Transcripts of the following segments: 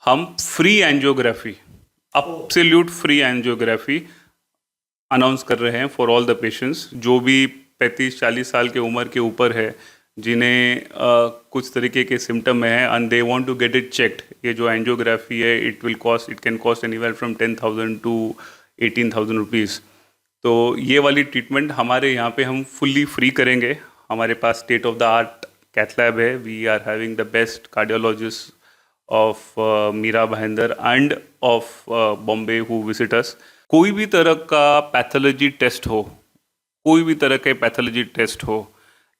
हम free angiography, absolute free angiography announce कर रहे हैं फॉर ऑल द पेशेंट्स जो भी 35-40 साल के उम्र के ऊपर है, जिन्हें कुछ तरीके के सिम्टम हैं and they want to get it checked. ये जो एंजियोग्राफी है it can cost anywhere from 10,000 to 18,000 rupees. तो ये वाली ट्रीटमेंट हमारे यहाँ पे हम फुल्ली फ्री करेंगे। हमारे पास state of the art cath lab है। We are having the best cardiologist of Meera Bhayandar and of Bombay who visit us. कोई भी तरह का पैथोलॉजी टेस्ट हो, कोई भी तरह के पैथोलॉजी टेस्ट हो,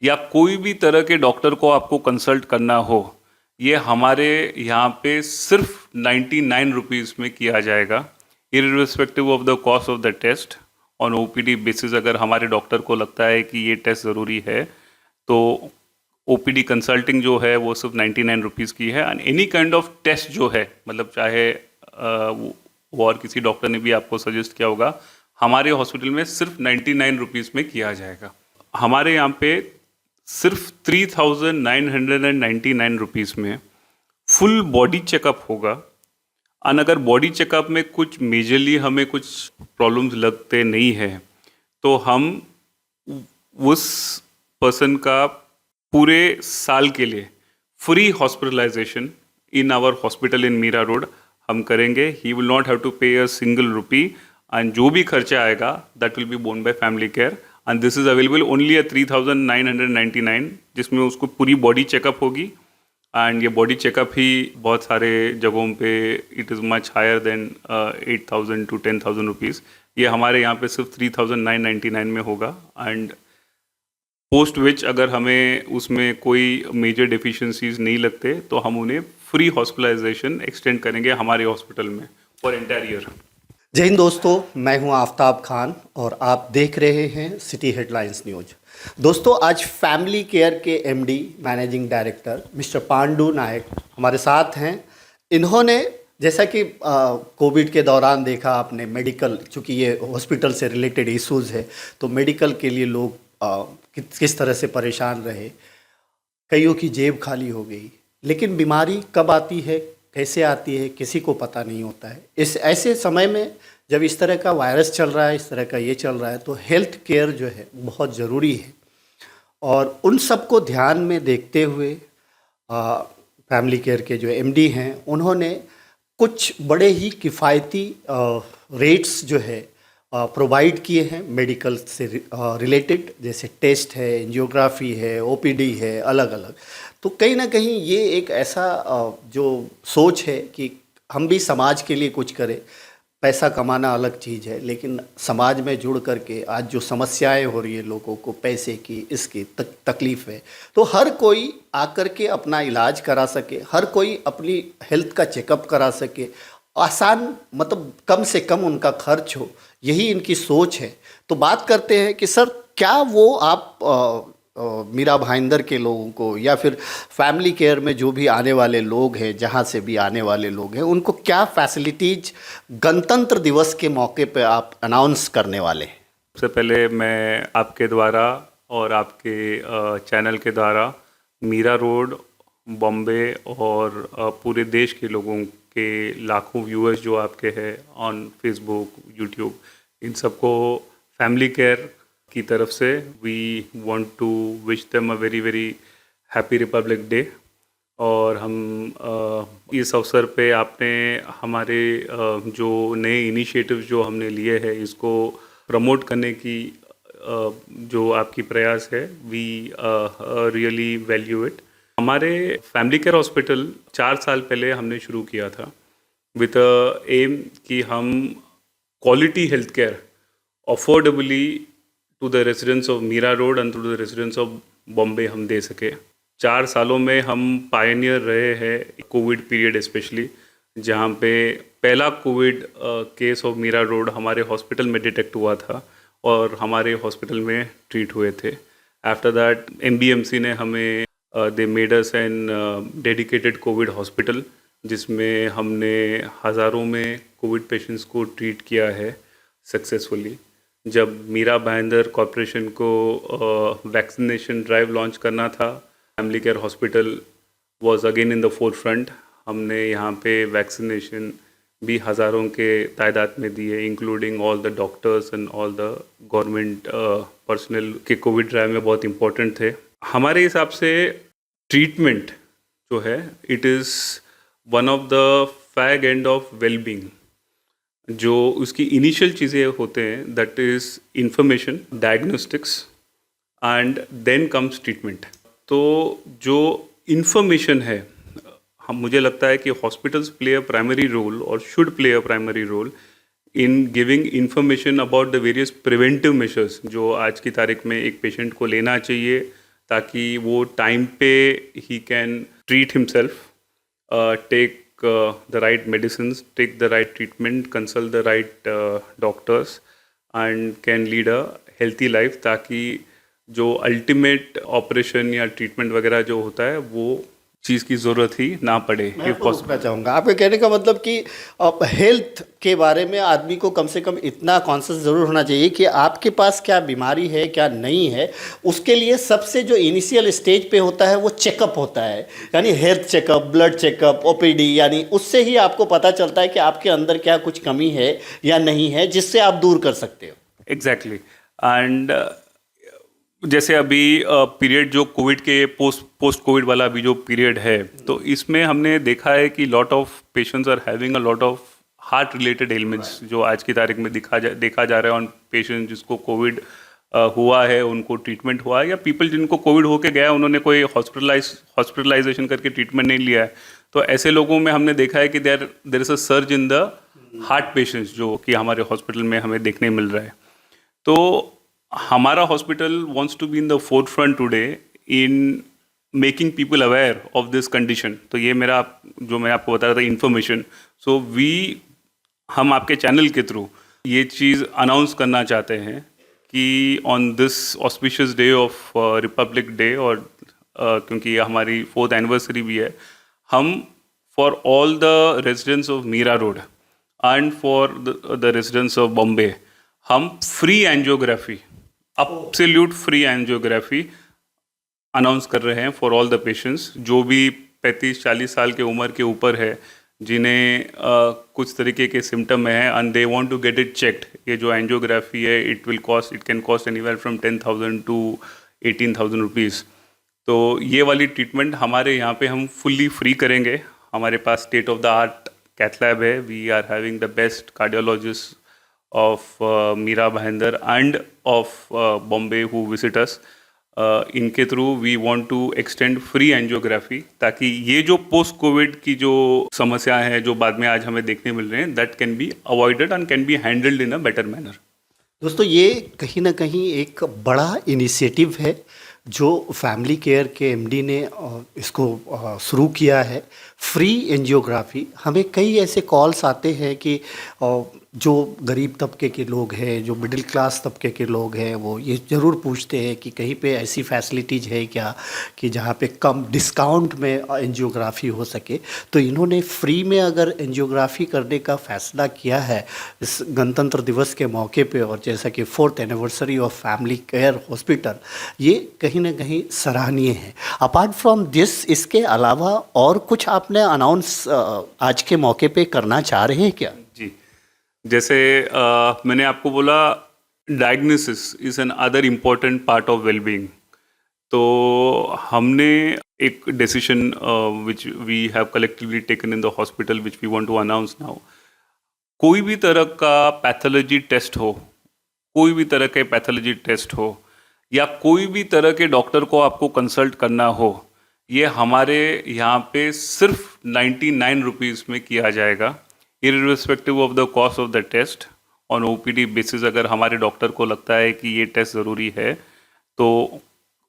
या कोई भी तरह के डॉक्टर को आपको कंसल्ट करना हो, ये हमारे यहाँ पे सिर्फ 99 रुपीज़ में किया जाएगा, irrespective of the cost of the test. On OPD basis अगर हमारे डॉक्टर को लगता है कि ये टेस्ट ज़रूरी है तो ओपीडी कंसल्टिंग जो है वो सिर्फ 99 रुपीज़ की है। And any kind of test जो है, मतलब चाहे वो और किसी डॉक्टर ने भी आपको सजेस्ट किया होगा, हमारे हॉस्पिटल में सिर्फ 99 रुपीज़ में किया जाएगा। हमारे यहाँ पे सिर्फ 3,999 रुपीज़ में फुल बॉडी चेकअप होगा। और अगर बॉडी चेकअप में कुछ मेजरली हमें कुछ प्रॉब्लम्स लगते नहीं है तो हम उस पर्सन का पूरे साल के लिए free hospitalisation in our hospital in Mira Road हम करेंगे। He will not have to pay a single rupee and जो भी खर्चा आएगा that will be borne by Family Care. And this is available only at 3,999, जिसमें उसको पूरी बॉडी चेकअप होगी। एंड ये बॉडी चेकअप ही बहुत सारे जगहों पे it is much higher than 8,000 to 10,000 rupees. ये हमारे यहाँ पे सिर्फ 3,999 में होगा। एंड पोस्ट विच अगर हमें उसमें कोई मेजर डिफिशिएंसीज नहीं लगते तो हम उन्हें फ्री हॉस्पिटलाइजेशन एक्सटेंड करेंगे हमारे हॉस्पिटल में फॉर एंटायर ईयर। जय हिंद दोस्तों, मैं हूं आफ्ताब खान और आप देख रहे हैं सिटी हेडलाइंस न्यूज। दोस्तों, आज फैमिली केयर के MD managing director mister Pandu Nayak हमारे साथ हैं। इन्होंने जैसा कि कोविड के दौरान देखा आपने, मेडिकल, चूँकि ये हॉस्पिटल से रिलेटेड इश्यूज़ है तो मेडिकल के लिए लोग किस तरह से परेशान रहे, कईयों की जेब खाली हो गई। लेकिन बीमारी कब आती है, कैसे आती है, किसी को पता नहीं होता है। इस ऐसे समय में जब इस तरह का वायरस चल रहा है, इस तरह का ये चल रहा है, तो हेल्थ केयर जो है बहुत ज़रूरी है। और उन सब को ध्यान में देखते हुए फैमिली केयर के जो एमडी हैं उन्होंने कुछ बड़े ही किफ़ायती रेट्स जो है प्रोवाइड किए हैं मेडिकल से रिलेटेड, जैसे टेस्ट है, एंजियोग्राफी है, ओपीडी है, अलग अलग। तो कहीं ना कहीं ये एक ऐसा जो सोच है कि हम भी समाज के लिए कुछ करें। पैसा कमाना अलग चीज़ है, लेकिन समाज में जुड़ करके आज जो समस्याएं हो रही है लोगों को, पैसे की, इसकी तकलीफ है, तो हर कोई आकर के अपना इलाज करा सके, हर कोई अपनी हेल्थ का चेकअप करा सके, आसान, मतलब कम से कम उनका खर्च हो, यही इनकी सोच है। तो बात करते हैं कि सर, क्या वो आप मीरा भाईंदर के लोगों को या फिर फैमिली केयर में जो भी आने वाले लोग हैं, जहाँ से भी आने वाले लोग हैं, उनको क्या फैसिलिटीज गणतंत्र दिवस के मौके पे आप अनाउंस करने वाले हैं? सबसे पहले मैं आपके द्वारा और आपके चैनल के द्वारा मीरा रोड, बॉम्बे और पूरे देश के लोगों के लाखों व्यूअर्स जो आपके हैं ऑन फेसबुक, यूट्यूब, इन सबको फैमिली केयर की तरफ से we want to wish them a very very happy Republic Day. और हम इस अवसर पे आपने हमारे जो नए इनिशिएटिव जो हमने लिए हैं इसको प्रमोट करने की जो आपकी प्रयास है, वी रियली वैल्यू इट। हमारे फैमिली केयर हॉस्पिटल 4 साल पहले हमने शुरू किया था विथ एम कि हम quality health care affordably to the residents of Meera road and to the residents of Bombay हम दे सके। 4 सालों में हम पायनियर रहे हैं कोविड पीरियड स्पेशली, जहाँ पे पहला covid case of Meera Road हमारे हॉस्पिटल में डिटेक्ट हुआ था और हमारे हॉस्पिटल में ट्रीट हुए थे। आफ्टर दैट एमबीएमसी ने हमें they made us an dedicated covid hospital, जिसमें हमने हज़ारों में कोविड पेशेंट्स को ट्रीट किया है सक्सेसफुली। जब मीरा भाईंदर कॉरपोरेशन को वैक्सीनेशन ड्राइव लॉन्च करना था, family care hospital was again in the four front. हमने यहाँ पे वैक्सीनेशन भी हज़ारों के तादाद में दी है, including all the doctors and all the government personal के कोविड ड्राइव में बहुत इम्पोर्टेंट थे। हमारे हिसाब से ट्रीटमेंट जो है it is one of the fag end of wellbeing. जो उसकी इनिशियल चीज़ें होते हैं that is information, diagnostics and then comes treatment. तो जो इंफॉर्मेशन है, हम मुझे लगता है कि hospitals play a primary role और should play a primary role in giving information about the various preventive measures जो आज की तारीख में एक पेशेंट को लेना चाहिए ताकि वो टाइम पे ही can treat himself, take the right medicines, take the right treatment, consult the right doctors and can lead a healthy life, ताकि जो अल्टीमेट ऑपरेशन या ट्रीटमेंट वगैरह जो होता है वो चीज़ की ज़रूरत ही ना पड़े। मैं आपको रोकना चाहूँगा, आपके कहने का मतलब कि हेल्थ के बारे में आदमी को कम से कम इतना कॉन्शियस ज़रूर होना चाहिए कि आपके पास क्या बीमारी है क्या नहीं है। उसके लिए सबसे जो इनिशियल स्टेज पे होता है वो चेकअप होता है, यानी health checkup, blood checkup, OPD, यानी उससे ही आपको पता चलता है कि आपके अंदर क्या कुछ कमी है या नहीं है, जिससे आप दूर कर सकते हो। एग्जैक्टली एंड जैसे अभी पीरियड जो कोविड के पोस्ट कोविड वाला अभी जो पीरियड है, तो इसमें हमने देखा है कि lot of patients are having a lot of heart related elements जो आज की तारीख में देखा जा रहा है ऑन पेशेंट जिसको कोविड हुआ है, उनको ट्रीटमेंट हुआ है, या पीपल जिनको कोविड होके गया उन्होंने कोई हॉस्पिटलाइजेशन करके ट्रीटमेंट नहीं लिया है। तो ऐसे लोगों में हमने देखा है कि there is a surge in the heart patients जो कि हमारे हॉस्पिटल में हमें देखने मिल रहा है। तो हमारा hospital wants to be in the forth front today in making people aware of this condition. तो ये मेरा जो मैं आपको बता रहा था इन्फॉर्मेशन, सो हम आपके चैनल के थ्रू ये चीज़ अनाउंस करना चाहते हैं कि on this auspicious day of Republic Day, और क्योंकि ये हमारी 4th एनिवर्सरी भी है, हम for all the residents of Meera road and for the residents of Bombay हम free angiography, absolute free angiography announce कर रहे हैं फॉर ऑल द पेशेंट्स जो भी 35-40 साल के उम्र के ऊपर है, जिन्हें कुछ तरीके के सिम्टम हैं and they want to get it checked. ये जो एंजियोग्राफी है it can cost anywhere from 10,000 to 18,000 rupees. तो ये वाली ट्रीटमेंट हमारे यहाँ पे हम फुल्ली फ्री करेंगे। हमारे पास state of the art cath lab है, we are having the best cardiologist of Meera Bhayandar and of Bombay who visit us. इनके through we want to extend free angiography, ताकि ये जो पोस्ट कोविड की जो समस्या है जो बाद में आज हमें देखने मिल रहे हैं, that can be avoided and can be handled in a better manner. दोस्तों, ये कहीं ना कहीं एक बड़ा इनिशिएटिव है जो फैमिली केयर के एमडी ने इसको शुरू किया है, फ्री एंजियोग्राफी। हमें कई ऐसे कॉल्स आते हैं कि जो गरीब तबके के लोग हैं, जो मिडिल क्लास तबके के लोग हैं, वो ये ज़रूर पूछते हैं कि कहीं पे ऐसी फैसिलिटीज़ है क्या कि जहाँ पे कम डिस्काउंट में एंजियोग्राफी हो सके। तो इन्होंने फ्री में अगर एंजियोग्राफी करने का फ़ैसला किया है इस गणतंत्र दिवस के मौके पे, और जैसा कि 4th anniversary of family care hospital, ये कहीं ना कहीं सराहनीय है। अपार्ट फ्रॉम दिस, इसके अलावा और कुछ आपने अनाउंस आज के मौके पे करना चाह रहे हैं क्या? जी, जैसे मैंने आपको बोला diagnosis is another important part of wellbeing. तो हमने एक decision which we have collectively taken in the hospital which we want to announce now. कोई भी तरह का पैथोलॉजी टेस्ट हो, कोई भी तरह के पैथोलॉजी टेस्ट हो, या कोई भी तरह के डॉक्टर को आपको कंसल्ट करना हो, ये हमारे यहाँ पे सिर्फ 99 रुपीज़ में किया जाएगा, irrespective of the cost of the test. On OPD basis अगर हमारे डॉक्टर को लगता है कि ये टेस्ट ज़रूरी है, तो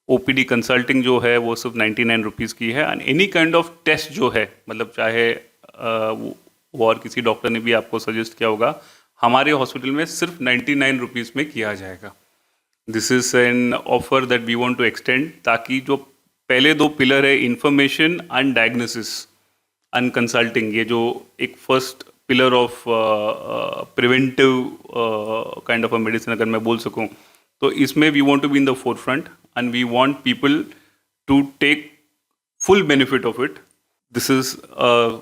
ओपीडी कंसल्टिंग जो है वो सिर्फ 99 रुपीज़ की है। And any kind of test जो है, मतलब चाहे वो और किसी डॉक्टर ने भी आपको सजेस्ट किया होगा, हमारे हॉस्पिटल में सिर्फ 99 रुपीज़ में किया जाएगा। This is an offer that we want to extend, ताकि जो पहले 2 पिलर है, information and diagnosis and consulting, ये जो एक first pillar of preventive kind of a medicine अगर मैं बोल सकूं, तो इसमें we want to be in the forefront and we want people to take full benefit of it. this is a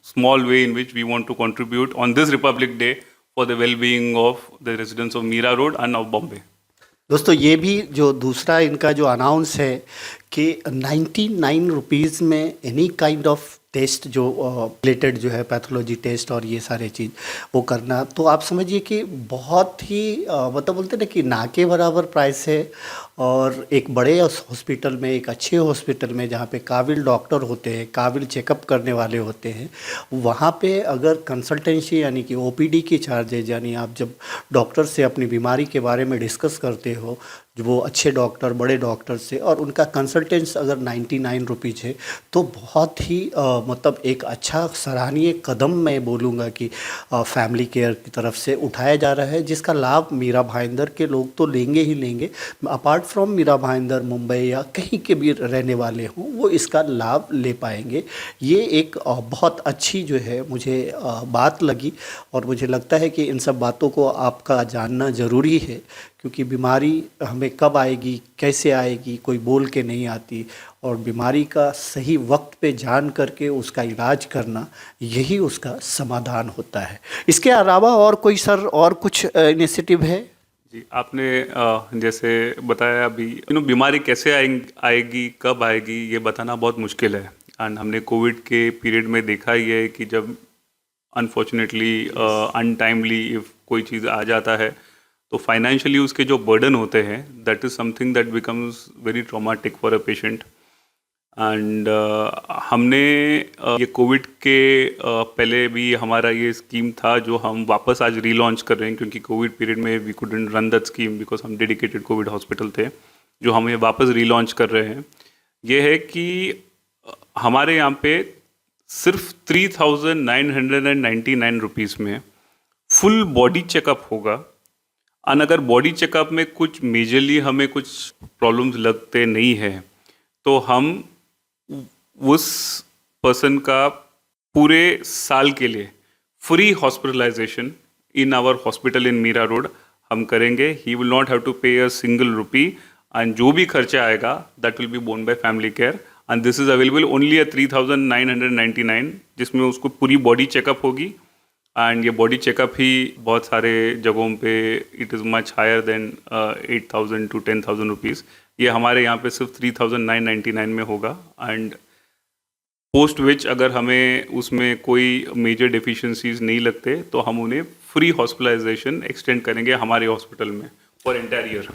small way in which we want to contribute on this Republic Day for the well-being of the residents of Mira Road and of Bombay. दोस्तों ये भी जो दूसरा इनका जो announce है कि 99 rupees में एनी काइंड ऑफ टेस्ट जो रिलेटेड जो है पैथोलॉजी टेस्ट और ये सारे चीज़ वो करना, तो आप समझिए कि बहुत ही मतलब बोलते हैं ना कि ना के बराबर प्राइस है। और एक बड़े हॉस्पिटल में, एक अच्छे हॉस्पिटल में जहाँ पे काबिल डॉक्टर होते हैं, काबिल चेकअप करने वाले होते हैं, वहाँ पे अगर कंसल्टेंसी यानी कि ओपीडी की चार्जेज, यानी आप जब डॉक्टर से अपनी बीमारी के बारे में डिस्कस करते हो, जो वो अच्छे डॉक्टर, बड़े डॉक्टर से, और उनका कंसल्टेंस अगर 99 रुपीज़ है, तो बहुत ही मतलब एक अच्छा सराहनीय कदम मैं बोलूँगा कि फैमिली केयर की तरफ से उठाया जा रहा है, जिसका लाभ मीरा भाईंदर के लोग तो लेंगे ही लेंगे। अपार्ट फ्रॉम मीरा भाईंदर, मुंबई या कहीं के भी रहने वाले हों, वो इसका लाभ ले पाएंगे। ये एक बहुत अच्छी जो है मुझे बात लगी, और मुझे लगता है कि इन सब बातों को आपका जानना ज़रूरी है, क्योंकि बीमारी हमें कब आएगी, कैसे आएगी, कोई बोल के नहीं आती, और बीमारी का सही वक्त पे जान करके उसका इलाज करना, यही उसका समाधान होता है। इसके अलावा और कोई सर और कुछ इनिशिएटिव है? जी, आपने जैसे बताया अभी, बीमारी कैसे आएगी, कब आएगी, ये बताना बहुत मुश्किल है। एंड हमने कोविड के पीरियड में देखा ही है कि जब अनफॉर्चुनेटली अनटाइमली इफ कोई चीज़ आ जाता है, तो फाइनेंशियली उसके जो बर्डन होते हैं, that is something that becomes very traumatic for a patient. And हमने ये कोविड के पहले भी हमारा ये स्कीम था, जो हम वापस आज रीलॉन्च कर रहे हैं, क्योंकि कोविड पीरियड में we couldn't run that scheme because हम डेडिकेटेड कोविड हॉस्पिटल थे, जो हम ये वापस रीलॉन्च कर रहे हैं। ये है कि हमारे यहाँ पे सिर्फ 3,999 रुपीज़ में फुल बॉडी चेकअप होगा। और अगर बॉडी चेकअप में कुछ मेजरली हमें कुछ प्रॉब्लम्स लगते नहीं हैं, तो हम उस पर्सन का पूरे साल के लिए free hospitalisation in our hospital in Mira Road हम करेंगे। He will not have to pay a single rupee, and जो भी खर्चा आएगा that will be borne by Family Care. And this is available only at 3,999, जिसमें उसको पूरी बॉडी चेकअप होगी। एंड ये बॉडी चेकअप ही बहुत सारे जगहों पे it is much higher than 8,000 to 10,000 rupees. ये हमारे यहाँ पे सिर्फ 3,999 में होगा। एंड पोस्ट विच अगर हमें उसमें कोई मेजर डिफिशिएंसीज नहीं लगते, तो हम उन्हें फ्री हॉस्पिटलाइजेशन एक्सटेंड करेंगे हमारे हॉस्पिटल में फॉर एंटायर ईयर।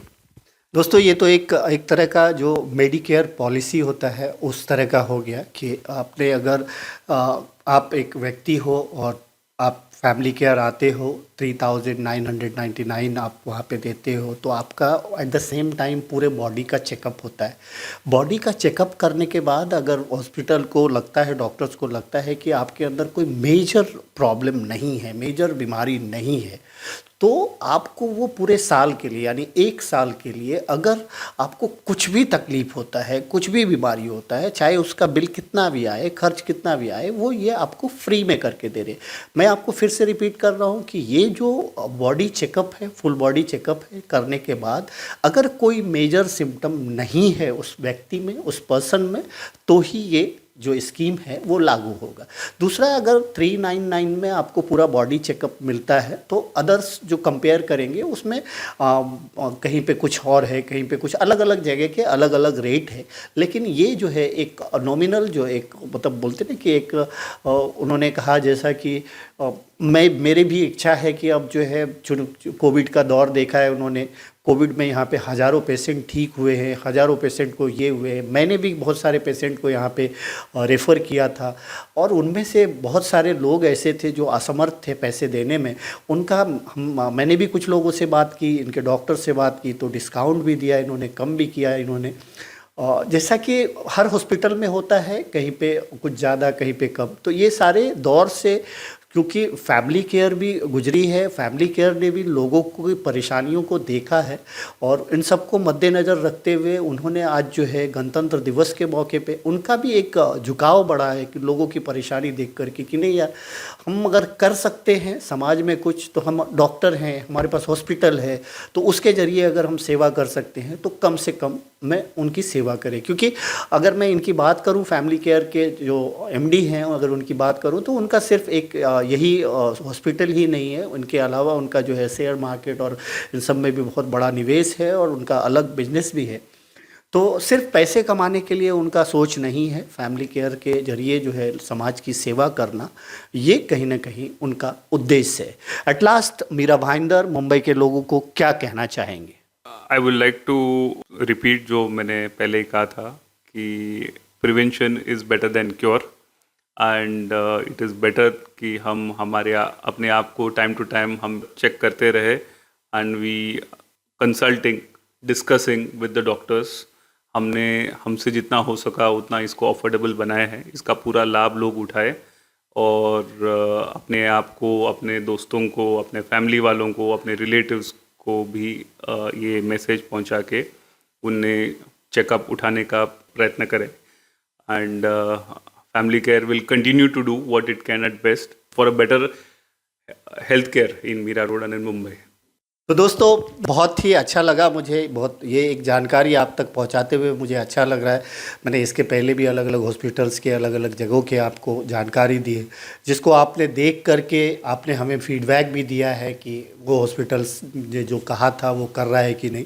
दोस्तों ये तो एक तरह का जो मेडिकेयर पॉलिसी होता है उस तरह का हो गया कि आपने अगर आप एक व्यक्ति हो और आप फैमिली केयर आते हो, 3,999 आप वहाँ पे देते हो, तो आपका एट द सेम टाइम पूरे बॉडी का चेकअप होता है। बॉडी का चेकअप करने के बाद अगर हॉस्पिटल को लगता है, डॉक्टर्स को लगता है कि आपके अंदर कोई मेजर प्रॉब्लम नहीं है, मेजर बीमारी नहीं है, तो आपको वो पूरे साल के लिए यानी 1 साल के लिए अगर आपको कुछ भी तकलीफ़ होता है, कुछ भी बीमारी होता है, चाहे उसका बिल कितना भी आए, खर्च कितना भी आए, वो ये आपको फ्री में करके दे रहे। मैं आपको फिर से रिपीट कर रहा हूँ कि ये जो बॉडी चेकअप है, फुल बॉडी चेकअप है, करने के बाद अगर कोई मेजर सिम्टम नहीं है उस व्यक्ति में, उस पर्सन में, तो ही ये जो स्कीम है वो लागू होगा। दूसरा, अगर 399 में आपको पूरा बॉडी चेकअप मिलता है, तो अदर्स जो कंपेयर करेंगे उसमें कहीं पे कुछ और है, कहीं पे कुछ अलग अलग जगह के अलग अलग रेट है। लेकिन ये जो है एक नॉमिनल, जो एक मतलब बोलते हैं कि एक उन्होंने कहा जैसा कि मेरी भी इच्छा है कि अब जो है कोविड का दौर देखा है उन्होंने, कोविड में यहाँ पे हज़ारों पेशेंट ठीक हुए हैं, हज़ारों पेशेंट को ये हुए हैं। मैंने भी बहुत सारे पेशेंट को यहाँ पे रेफ़र किया था, और उनमें से बहुत सारे लोग ऐसे थे जो असमर्थ थे पैसे देने में। उनका मैंने भी कुछ लोगों से बात की, इनके डॉक्टर से बात की, तो डिस्काउंट भी दिया इन्होंने, कम भी किया इन्होंने। जैसा कि हर हॉस्पिटल में होता है, कहीं पे कुछ ज़्यादा, कहीं पे कम। तो ये सारे दौर से क्योंकि फैमिली केयर भी गुजरी है, फैमिली केयर ने भी लोगों की परेशानियों को देखा है और इन सबको मद्देनज़र रखते हुए उन्होंने आज जो है गणतंत्र दिवस के मौके पे उनका भी एक झुकाव बढ़ा है कि लोगों की परेशानी देख कर के कि नहीं यार, हम अगर कर सकते हैं समाज में कुछ, तो हम डॉक्टर हैं, हमारे पास हॉस्पिटल है, तो उसके ज़रिए अगर हम सेवा कर सकते हैं तो कम से कम मैं उनकी सेवा करें। क्योंकि अगर मैं इनकी बात करूं, फैमिली केयर के जो एमडी हैं अगर उनकी बात करूं, तो उनका सिर्फ एक यही हॉस्पिटल ही नहीं है, उनके अलावा उनका जो है शेयर मार्केट और इन सब में भी बहुत बड़ा निवेश है और उनका अलग बिजनेस भी है। तो सिर्फ पैसे कमाने के लिए उनका सोच नहीं है, फैमिली केयर के जरिए जो है समाज की सेवा करना, ये कहीं ना कहीं उनका उद्देश्य है। एट लास्ट मीरा भाईंदर मुंबई के लोगों को क्या कहना चाहेंगे? I would like to repeat जो मैंने पहले ही कहा था कि prevention is better than cure, and it is better कि हम अपने आप को टाइम टू टाइम हम चेक करते रहे and we consulting discussing with the doctors. हमसे जितना हो सका उतना इसको अफोर्डेबल बनाया है, इसका पूरा लाभ लोग उठाए और अपने आप को, अपने दोस्तों को, अपने फैमिली वालों को, अपने रिलेटिव्स को भी ये मैसेज पहुंचा के उन्हें चेकअप उठाने का प्रयत्न करें। And Family Care will continue to do what it can at best for a better health care in Mira road and in Mumbai. तो दोस्तों बहुत ही अच्छा लगा मुझे, बहुत ये एक जानकारी आप तक पहुंचाते हुए मुझे अच्छा लग रहा है। मैंने इसके पहले भी अलग अलग हॉस्पिटल्स के अलग अलग जगहों के आपको जानकारी दी है, जिसको आपने देख करके आपने हमें फीडबैक भी दिया है कि वो हॉस्पिटल्स ने जो कहा था वो कर रहा है कि नहीं।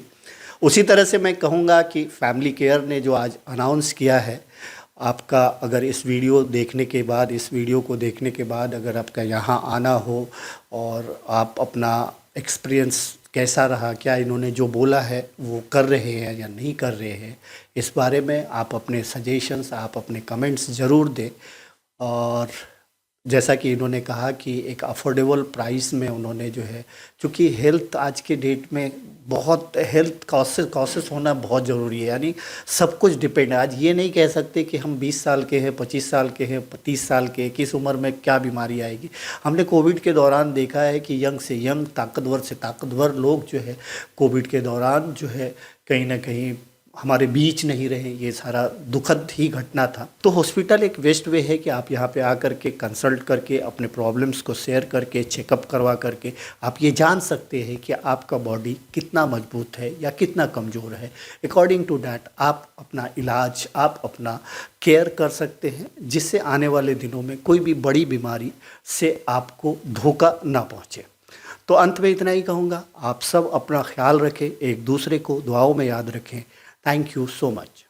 उसी तरह से मैं कहूँगा कि फैमिली केयर ने जो आज अनाउंस किया है, आपका अगर इस वीडियो देखने के बाद, इस वीडियो को देखने के बाद अगर आपका यहाँ आना हो और आप अपना एक्सपीरियंस कैसा रहा, क्या इन्होंने जो बोला है वो कर रहे हैं या नहीं कर रहे हैं, इस बारे में आप अपने सजेशंस, आप अपने कमेंट्स ज़रूर दें। और जैसा कि इन्होंने कहा कि एक अफोर्डेबल प्राइस में उन्होंने जो है, चूँकि हेल्थ आज के डेट में बहुत हेल्थ कॉसेस होना बहुत ज़रूरी है, यानी सब कुछ डिपेंड है। आज ये नहीं कह सकते कि हम 20 साल के हैं, 25 साल के हैं, 30 साल के, किस उम्र में क्या बीमारी आएगी। हमने कोविड के दौरान देखा है कि यंग से यंग, ताकतवर से ताकतवर लोग जो है कोविड के दौरान जो है कहीं ना कहीं हमारे बीच नहीं रहे। ये सारा दुखद ही घटना था। तो हॉस्पिटल एक बेस्ट वे है कि आप यहाँ पे आकर के कंसल्ट करके अपने प्रॉब्लम्स को शेयर करके चेकअप करवा करके आप ये जान सकते हैं कि आपका बॉडी कितना मजबूत है या कितना कमज़ोर है। अकॉर्डिंग टू डैट आप अपना इलाज, आप अपना केयर कर सकते हैं, जिससे आने वाले दिनों में कोई भी बड़ी बीमारी से आपको धोखा ना पहुँचे। तो अंत में इतना ही कहूँगा, आप सब अपना ख्याल रखें, एक दूसरे को दुआओं में याद रखें। Thank you so much.